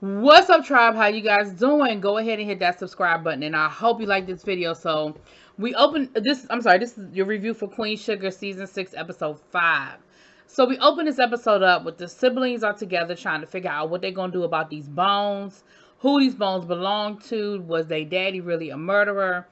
What's up, tribe? How you guys doing? Go ahead and hit that subscribe button, and I hope you like this video. So we open this. I'm sorry, this is your review for Queen Sugar season 6, episode 5. So we open this episode up with the siblings are together trying to figure out what they're gonna do about these bones, who these bones belong to. Was their daddy really a murderer?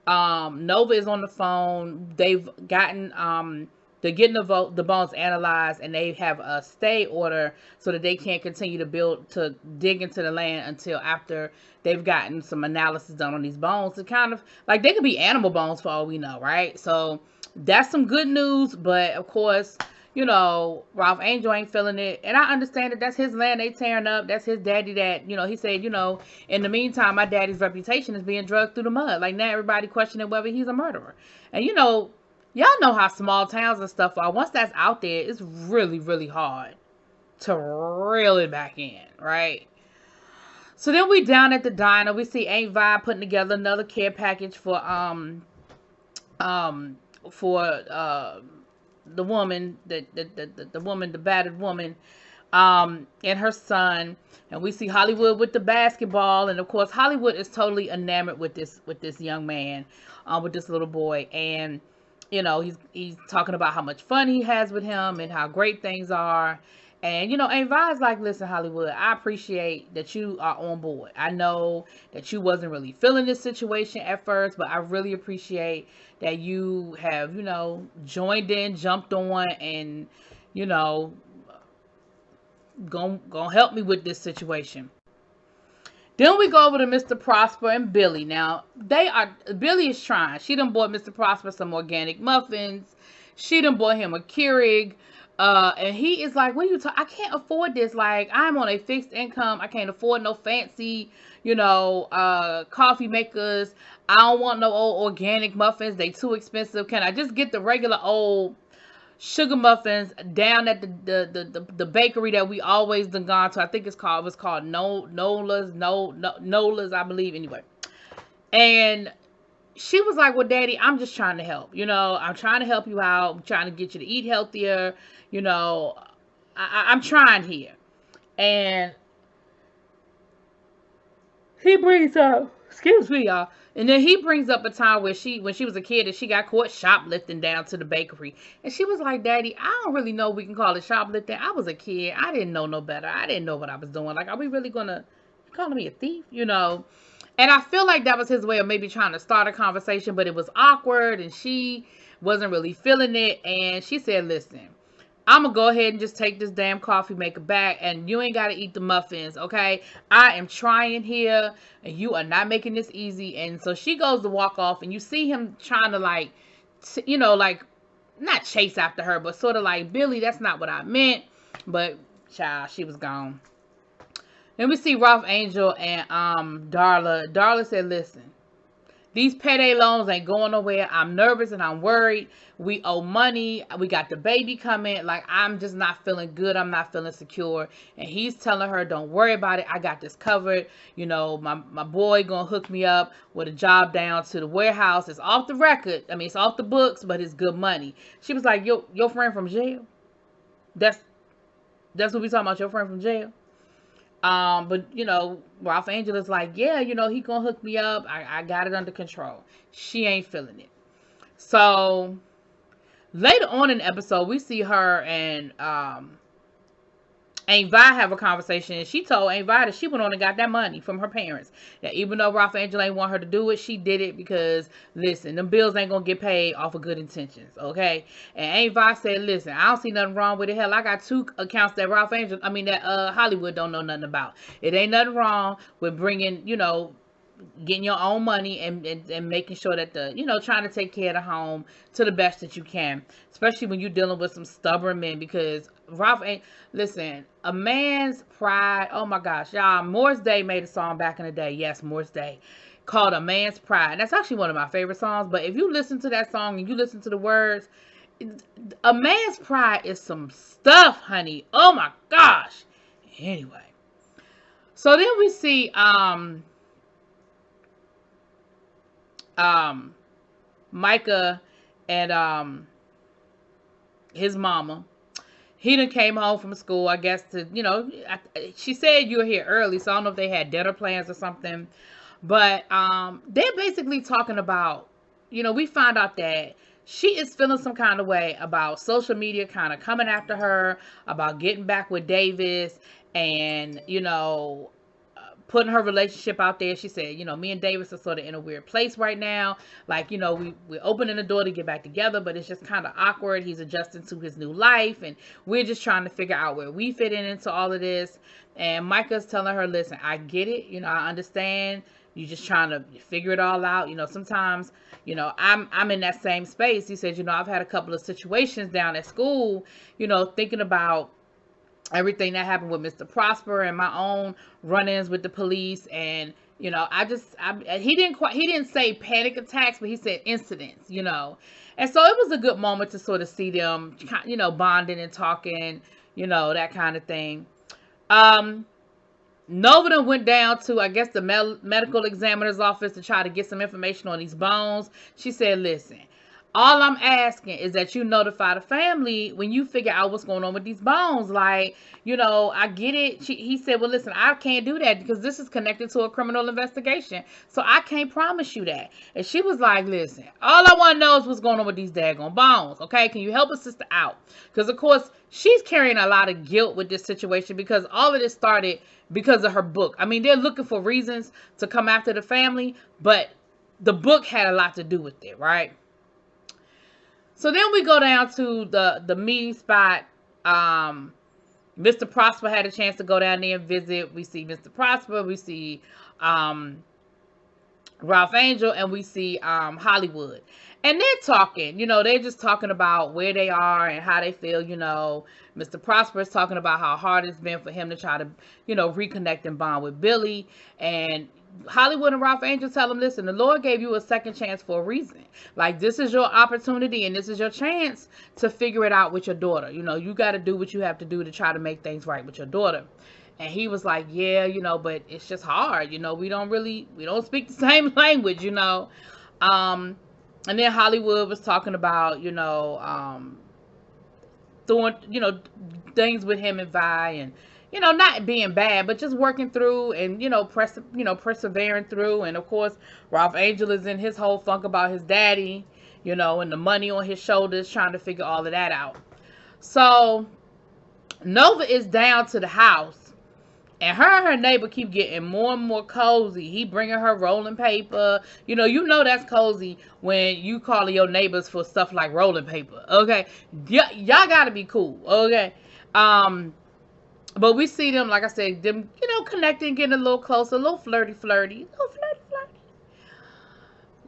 Nova is on the phone. They've gotten they're getting the bones analyzed, and they have a stay order so that they can't continue to dig into the land until after they've gotten some analysis done on these bones. To kind of like, they could be animal bones for all we know, right? So that's some good news, but of course, Ralph Angel ain't feeling it. And I understand that that's his land they tearing up. That's his daddy that, he said, in the meantime, my daddy's reputation is being dragged through the mud. Like, now everybody questioning whether he's a murderer. And, y'all know how small towns and stuff are. Once that's out there, it's really, really hard to reel it back in, right? So then we down at the diner. We see Aunt Vi putting together another care package for the woman, the battered woman, and her son. And we see Hollywood with the basketball, and of course Hollywood is totally enamored with this young man, with this little boy. And he's talking about how much fun he has with him and how great things are. And Aunt Vi's like, listen, Hollywood, I appreciate that you are on board. I know that you wasn't really feeling this situation at first, but I really appreciate that you have, joined in, jumped on, and, gonna help me with this situation. Then we go over to Mr. Prosper and Billy. Now, Billy is trying. She done bought Mr. Prosper some organic muffins. She done bought him a Keurig. And he is like, what are you talking? I can't afford this. Like, I'm on a fixed income. I can't afford no fancy, coffee makers. I don't want no old organic muffins. They too expensive. Can I just get the regular old sugar muffins down at the bakery that we always done gone to? I think it was called Nola's, I believe. Anyway. And she was like, well, Daddy, I'm just trying to help. I'm trying to help you out. I'm trying to get you to eat healthier. I'm trying here. And he brings up, excuse me, y'all. And then he brings up a time where when she was a kid, and she got caught shoplifting down to the bakery. And she was like, Daddy, I don't really know we can call it shoplifting. I was a kid. I didn't know no better. I didn't know what I was doing. Like, are we really gonna calling me a thief? And I feel like that was his way of maybe trying to start a conversation, but it was awkward, and she wasn't really feeling it. And she said, listen, I'm going to go ahead and just take this damn coffee maker back, and you ain't got to eat the muffins, okay? I am trying here, and you are not making this easy. And so she goes to walk off, and you see him trying to, like, not chase after her, but sort of like, Billy, that's not what I meant. But, child, she was gone. Then we see Ralph Angel and Darla. Darla said, listen, these payday loans ain't going nowhere. I'm nervous and I'm worried. We owe money. We got the baby coming. Like, I'm just not feeling good. I'm not feeling secure. And he's telling her, don't worry about it. I got this covered. My boy gonna hook me up with a job down to the warehouse. It's off the record. I mean, it's off the books, but it's good money. She was like, your friend from jail? That's what we talking about, your friend from jail? But Ralph Angel is like, yeah, he gonna hook me up. I got it under control. She ain't feeling it. So later on in the episode, we see her and Aunt Vi have a conversation, and she told Aunt Vi that she went on and got that money from her parents. That even though Ralph Angel ain't want her to do it, she did it because, listen, them bills ain't gonna get paid off of good intentions, okay? And Aunt Vi said, listen, I don't see nothing wrong with it. Hell, I got 2 accounts that Hollywood don't know nothing about. It ain't nothing wrong with bringing, getting your own money and making sure that trying to take care of the home to the best that you can, especially when you're dealing with some stubborn men. Because Ralph ain't, listen, a man's pride. Oh my gosh, y'all, Morris Day made a song back in the day. Yes, Morris Day, called A Man's Pride. That's actually one of my favorite songs. But if you listen to that song and you listen to the words, a man's pride is some stuff, honey. Oh my gosh. Anyway, so then we see Micah and his mama. He done came home from school, I guess, to, she said you were here early, so I don't know if they had dinner plans or something. But they're basically talking about, we find out that she is feeling some kind of way about social media kind of coming after her, about getting back with Davis, and, putting her relationship out there. She said, me and Davis are sort of in a weird place right now. Like, we're opening the door to get back together, but it's just kind of awkward. He's adjusting to his new life, and we're just trying to figure out where we fit into all of this. And Micah's telling her, listen, I get it. I understand. You're just trying to figure it all out. Sometimes, I'm in that same space. He said, I've had a couple of situations down at school, thinking about everything that happened with Mr. Prosper and my own run-ins with the police. And, he didn't say panic attacks, but he said incidents, And so it was a good moment to sort of see them, bonding and talking, that kind of thing. Nova went down to, I guess, the medical examiner's office to try to get some information on these bones. She said, listen, all I'm asking is that you notify the family when you figure out what's going on with these bones. Like, I get it. He said, well, listen, I can't do that because this is connected to a criminal investigation. So I can't promise you that. And she was like, listen, all I want to know is what's going on with these daggone bones. Okay, can you help a sister out? Because, of course, she's carrying a lot of guilt with this situation because all of this started because of her book. I mean, they're looking for reasons to come after the family, but the book had a lot to do with it, right? So then we go down to the meeting spot. Mr. Prosper had a chance to go down there and visit. We see Mr. Prosper. We see Ralph Angel. And we see Hollywood. And they're talking. They're just talking about where they are and how they feel. Mr. Prosper is talking about how hard it's been for him to try to, reconnect and bond with Billy. And Hollywood and Ralph Angel tell him, listen, the Lord gave you a second chance for a reason. Like, this is your opportunity and this is your chance to figure it out with your daughter. You got to do what you have to do to try to make things right with your daughter. And he was like, yeah, but it's just hard. We don't speak the same language, And then Hollywood was talking about, doing, things with him and Vi, and, not being bad, but just working through and, persevering through. And of course, Ralph Angel is in his whole funk about his daddy, and the money on his shoulders, trying to figure all of that out. So Nova is down to the house, and her neighbor keep getting more and more cozy. He bringing her rolling paper. That's cozy when you call your neighbors for stuff like rolling paper. Okay. Y'all gotta be cool. Okay. But we see them, like I said, them, connecting, getting a little closer, a little flirty.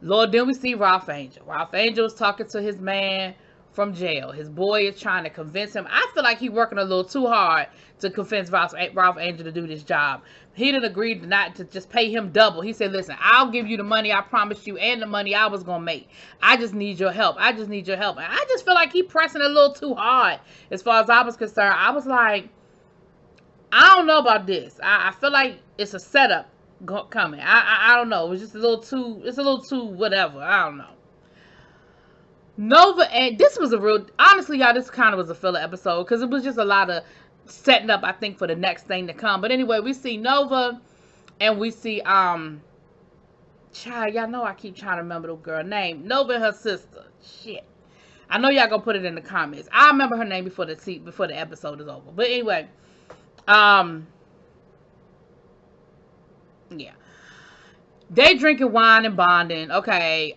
Lord, then we see Ralph Angel. Ralph Angel is talking to his man from jail. His boy is trying to convince him. I feel like he's working a little too hard to convince Ralph Angel to do this job. He didn't agree not to just pay him double. He said, listen, I'll give you the money I promised you and the money I was going to make. I just need your help. And I just feel like he pressing a little too hard as far as I was concerned. I was like, I don't know about this. I feel like it's a setup coming. I don't know. It's a little too whatever. I don't know. Nova, and this was honestly, y'all, this kind of was a filler episode because it was just a lot of setting up, I think, for the next thing to come. But anyway, we see Nova, and we see child, y'all know I keep trying to remember the girl name. Nova and her sister. Shit. I know y'all gonna put it in the comments. I remember her name before the episode is over. But anyway, yeah. They drinking wine and bonding. Okay.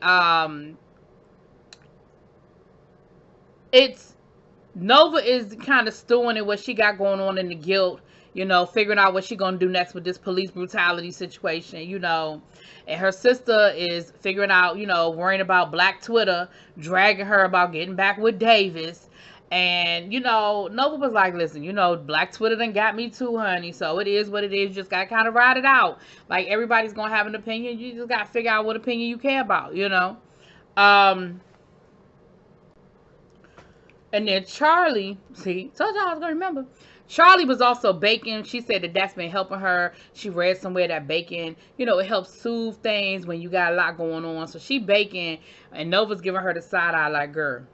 It's Nova is kind of stewing in what she got going on in the guilt, figuring out what she gonna do next with this police brutality situation, and her sister is figuring out, worrying about Black Twitter dragging her about getting back with Davis. And Nova was like, listen, Black Twitter done got me too, honey, so it is what it is. You just gotta kind of ride it out. Like, everybody's gonna have an opinion. You just gotta figure out what opinion you care about. And then Charlie, see, told y'all I was going to remember. Charlie was also baking. She said that that's been helping her. She read somewhere that baking, it helps soothe things when you got a lot going on. So she baking, and Nova's giving her the side eye like, girl,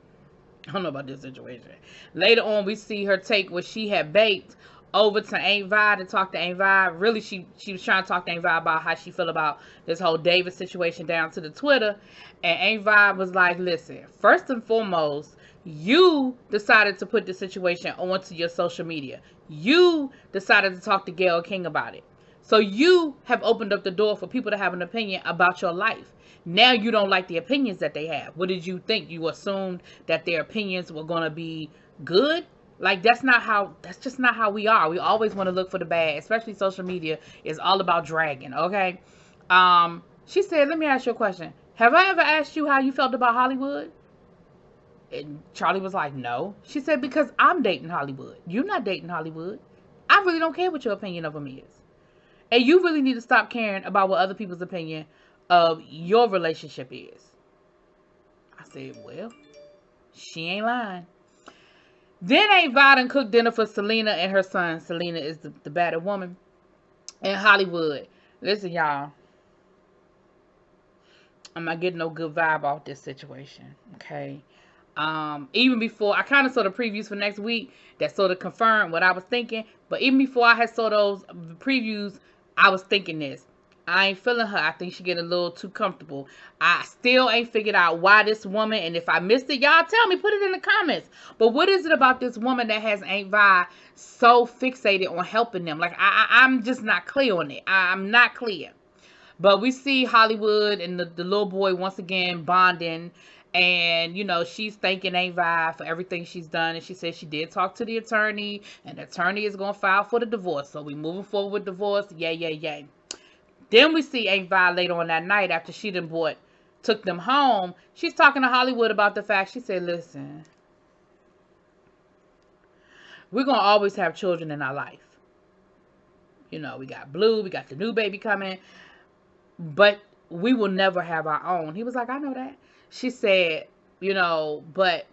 I don't know about this situation. Later on, we see her take what she had baked over to Aunt Vi to talk to Aunt Vi. Really, she was trying to talk to Aunt Vi about how she feel about this whole David situation down to the Twitter. And Aunt Vi was like, listen, first and foremost, you decided to put the situation onto your social media. You decided to talk to Gayle King about it. So you have opened up the door for people to have an opinion about your life. Now you don't like the opinions that they have. What did you think? You assumed that their opinions were going to be good? Like, that's just not how we are. We always want to look for the bad, especially social media is all about dragging, okay? She said, let me ask you a question. Have I ever asked you how you felt about Hollywood? And Charlie was like, no. She said, because I'm dating Hollywood. You're not dating Hollywood. I really don't care what your opinion of him is. And you really need to stop caring about what other people's opinion of your relationship is. I said, well, she ain't lying. Then Aunt Vi done cooked dinner for Selena and her son. Selena is the battered woman in Hollywood. Listen, y'all. I'm not getting no good vibe off this situation. Okay. Even before I kind of saw the previews for next week that sort of confirmed what I was thinking. But even before I had saw those previews, I was thinking this. I ain't feeling her. I think she getting a little too comfortable. I still ain't figured out why this woman, and if I missed it, y'all tell me, put it in the comments. But what is it about this woman that has Aunt Vi so fixated on helping them? Like, I'm just not clear on it. I'm not clear. But we see Hollywood and the little boy once again bonding. And, you know, she's thanking Aunt Vi for everything she's done. And she said she did talk to the attorney. And the attorney is going to file for the divorce. So we moving forward with divorce. Yay, yay, yay. Then we see Aunt Vi later on that night after she done took them home. She's talking to Hollywood about the fact. She said, listen, we're going to always have children in our life. You know, we got Blue. We got the new baby coming. But we will never have our own. He was like, I know that. She said, you know, but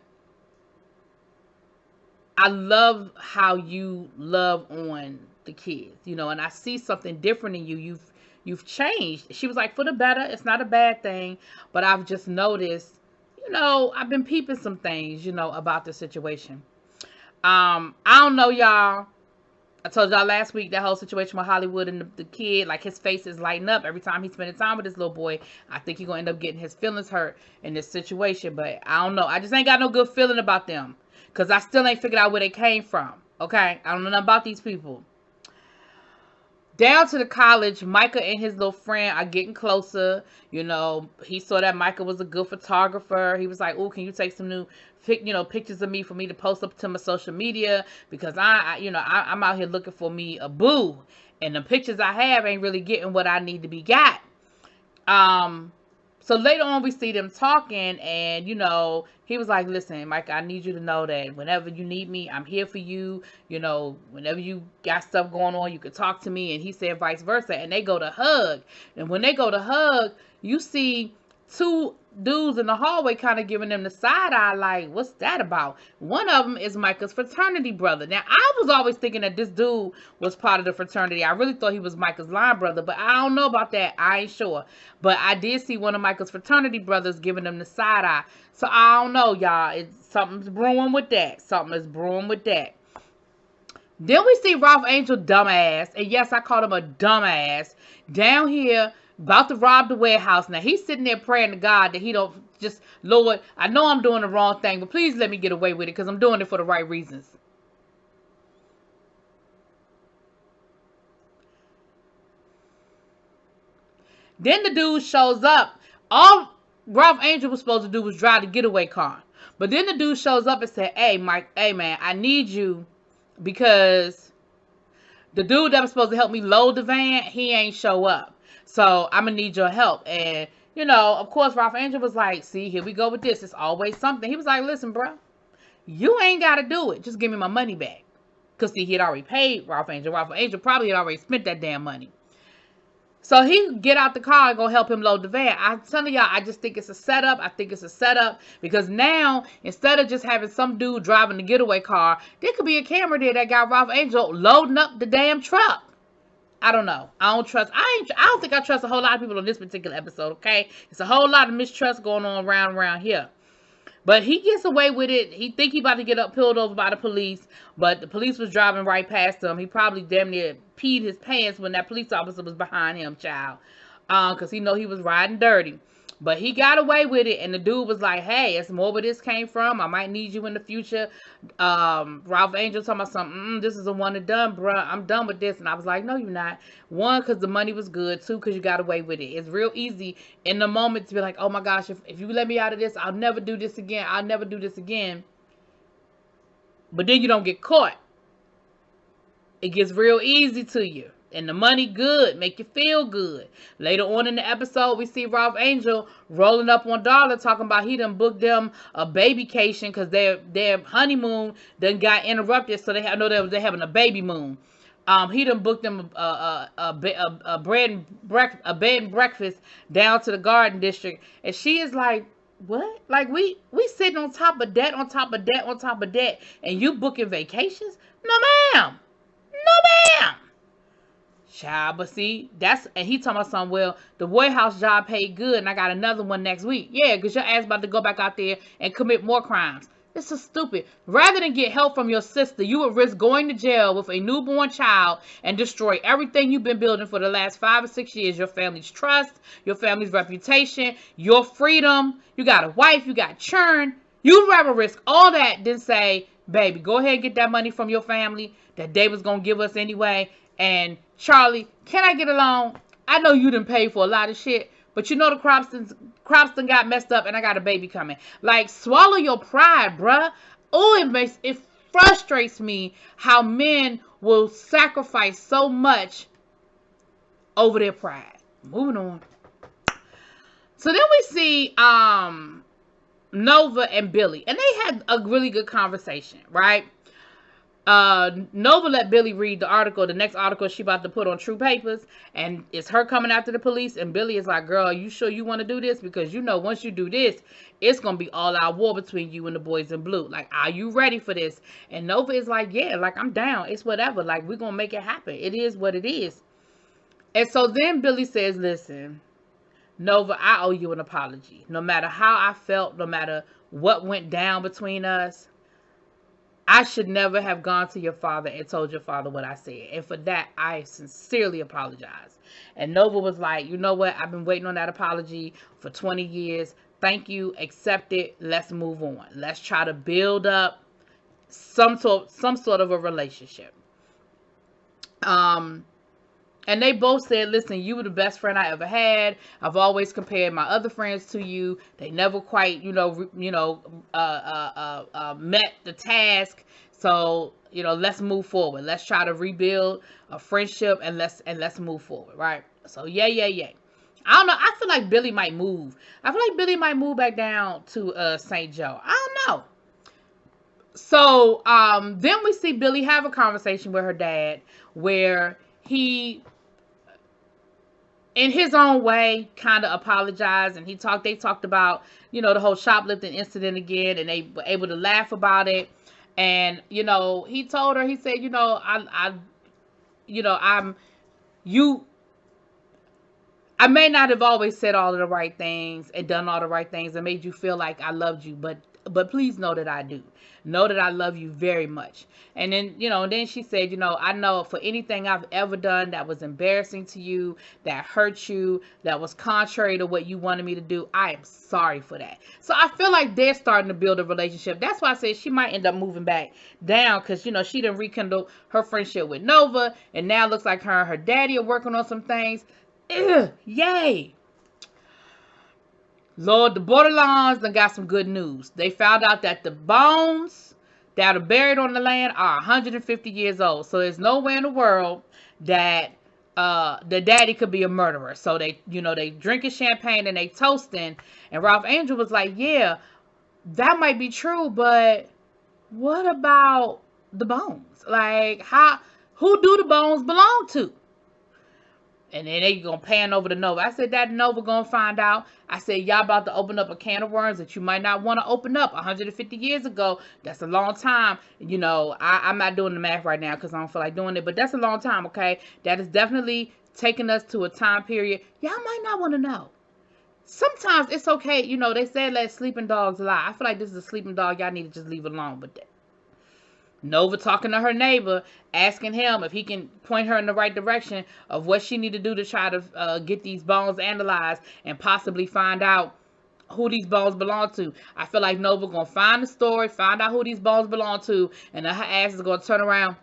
I love how you love on the kids, you know, and I see something different in you. You've changed. She was like, for the better. It's not a bad thing, but I've just noticed, you know, I've been peeping some things, you know, about the situation. I don't know, y'all. I told y'all last week that whole situation with Hollywood and the kid, like his face is lighting up every time he's spending time with this little boy. I think he's going to end up getting his feelings hurt in this situation, but I don't know. I just ain't got no good feeling about them because I still ain't figured out where they came from. Okay? I don't know nothing about these people. Down to the college, Micah and his little friend are getting closer. You know, he saw that Micah was a good photographer. He was like, "Oh, can you take some new, pictures of me for me to post up to my social media? Because I'm out here looking for me a boo, and the pictures I have ain't really getting what I need to be got." So later on, we see them talking, and, you know, he was like, listen, Mike, I need you to know that whenever you need me, I'm here for you. You know, whenever you got stuff going on, you could talk to me. And he said vice versa. And they go to hug. And when they go to hug, you see two dudes in the hallway kind of giving them the side eye, like, what's that about? One of them is Micah's fraternity brother. Now, I was always thinking that this dude was part of the fraternity. I really thought he was Micah's line brother, but I don't know about that. I ain't sure. But I did see one of Micah's fraternity brothers giving them the side eye. So I don't know, y'all. Something's brewing with that. Something is brewing with that. Then we see Ralph Angel dumbass, and yes, I called him a dumbass, down here about to rob the warehouse. Now, he's sitting there praying to God that he don't just, Lord, I know I'm doing the wrong thing, but please let me get away with it because I'm doing it for the right reasons. Then the dude shows up. All Ralph Angel was supposed to do was drive the getaway car. But then the dude shows up and said, hey, Mike, hey, man, I need you because the dude that was supposed to help me load the van, he ain't show up. So I'm going to need your help. And, you know, of course, Ralph Angel was like, see, here we go with this. It's always something. He was like, listen, bro, you ain't got to do it. Just give me my money back. Because, see, he had already paid Ralph Angel. Ralph Angel probably had already spent that damn money. So he get out the car and go help him load the van. I'm telling y'all, I just think it's a setup. I think it's a setup because now, instead of just having some dude driving the getaway car, there could be a camera there that got Ralph Angel loading up the damn truck. I don't know. I don't think I trust a whole lot of people on this particular episode, okay? It's a whole lot of mistrust going on around here. But he gets away with it. He think he about to get pulled over by the police, but the police was driving right past him. He probably damn near peed his pants when that police officer was behind him, child. Because he know he was riding dirty. But he got away with it, and the dude was like, hey, it's more where this came from. I might need you in the future. Ralph Angel talking about something, this is a one and done, bruh. I'm done with this. And I was like, no, you're not. One, because the money was good. Two, because you got away with it. It's real easy in the moment to be like, oh my gosh, if you let me out of this, I'll never do this again. I'll never do this again. But then you don't get caught. It gets real easy to you. And the money good, make you feel good. Later on in the episode, we see Ralph Angel rolling up on Darla, talking about he done booked them a babycation because their honeymoon done got interrupted, so they're having a baby moon. He done booked them a bed and breakfast down to the Garden District, and she is like, what? Like we sitting on top of that, on top of that, on top of that, and you booking vacations? No, ma'am. No, ma'am. Child, but see, and he talking about something, well, the warehouse job paid good, and I got another one next week. Yeah, because your ass about to go back out there and commit more crimes. This is stupid. Rather than get help from your sister, you would risk going to jail with a newborn child and destroy everything you've been building for the last 5 or 6 years. Your family's trust, your family's reputation, your freedom. You got a wife, you got churn. You'd rather risk all that than say, baby, go ahead and get that money from your family that they was going to give us anyway. And Charlie, can I get a loan? I know you done paid for a lot of shit, but you know the crops done got messed up and I got a baby coming. Like, swallow your pride, bruh. Oh, it frustrates me how men will sacrifice so much over their pride. Moving on. So then we see Nova and Billy, and they had a really good conversation, right? Nova let Billy read the article, the next article she about to put on True Papers, and it's her coming after the police, and Billy is like, girl, you sure you want to do this? Because you know once you do this, it's going to be all out war between you and the boys in blue. Like, are you ready for this? And Nova is like, yeah, like, I'm down. It's whatever. Like, we're going to make it happen. It is what it is. And so then Billy says, listen, Nova, I owe you an apology. No matter how I felt, no matter what went down between us, I should never have gone to your father and told your father what I said. And for that, I sincerely apologize. And Nova was like, you know what? I've been waiting on that apology for 20 years. Thank you. Accept it. Let's move on. Let's try to build up some sort of a relationship. And they both said, listen, you were the best friend I ever had. I've always compared my other friends to you. They never quite, met the task. So, let's move forward. Let's try to rebuild a friendship and let's move forward, right? So, yeah. I don't know. I feel like Billy might move. I feel like Billy might move back down to St. Joe. I don't know. So, then we see Billy have a conversation with her dad where he, in his own way, kind of apologized, and they talked about, the whole shoplifting incident again, and they were able to laugh about it. And, he told her, he said, I may not have always said all of the right things and done all the right things and made you feel like I loved you, but please know that I do. Know that I love you very much. And then, then she said, I know for anything I've ever done that was embarrassing to you, that hurt you, that was contrary to what you wanted me to do, I am sorry for that. So I feel like they're starting to build a relationship. That's why I said she might end up moving back down because, she done rekindled her friendship with Nova, and now it looks like her and her daddy are working on some things. Yay. Lord, the Borderlines done got some good news. They found out that the bones that are buried on the land are 150 years old. So there's nowhere in the world that the daddy could be a murderer. So they drinking champagne and they toasting. And Ralph Angel was like, yeah, that might be true, but what about the bones? Like, who do the bones belong to? And then they gonna pan over to Nova. I said, that Nova gonna find out. I said, y'all about to open up a can of worms that you might not want to open up. 150 years ago, that's a long time. I'm not doing the math right now because I don't feel like doing it, but that's a long time, okay? That is definitely taking us to a time period y'all might not want to know. sometimes it's okay. You know, they said let sleeping dogs lie. I feel like this is a sleeping dog. Y'all need to just leave alone with that. Nova talking to her neighbor, asking him if he can point her in the right direction of what she need to do to try to get these bones analyzed and possibly find out who these bones belong to. I feel like Nova gonna find the story, find out who these bones belong to, and then her ass is gonna turn around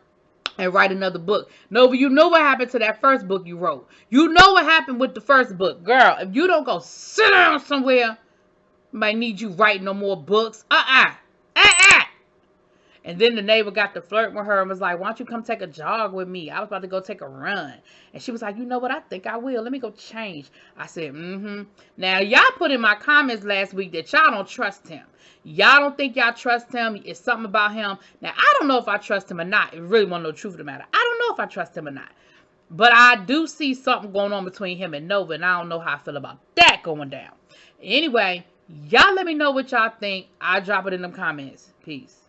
and write another book. Nova, you know what happened to that first book you wrote. You know what happened with the first book. Girl, if you don't go sit down somewhere, might need you write no more books. And then the neighbor got to flirt with her and was like, why don't you come take a jog with me? I was about to go take a run. And she was like, you know what? I think I will. Let me go change. I said, Now, y'all put in my comments last week that y'all don't trust him. Y'all don't think y'all trust him. It's something about him. Now, I don't know if I trust him or not. It really want to know the truth of the matter. I don't know if I trust him or not. But I do see something going on between him and Nova, and I don't know how I feel about that going down. Anyway, y'all let me know what y'all think. I'll drop it in them comments. Peace.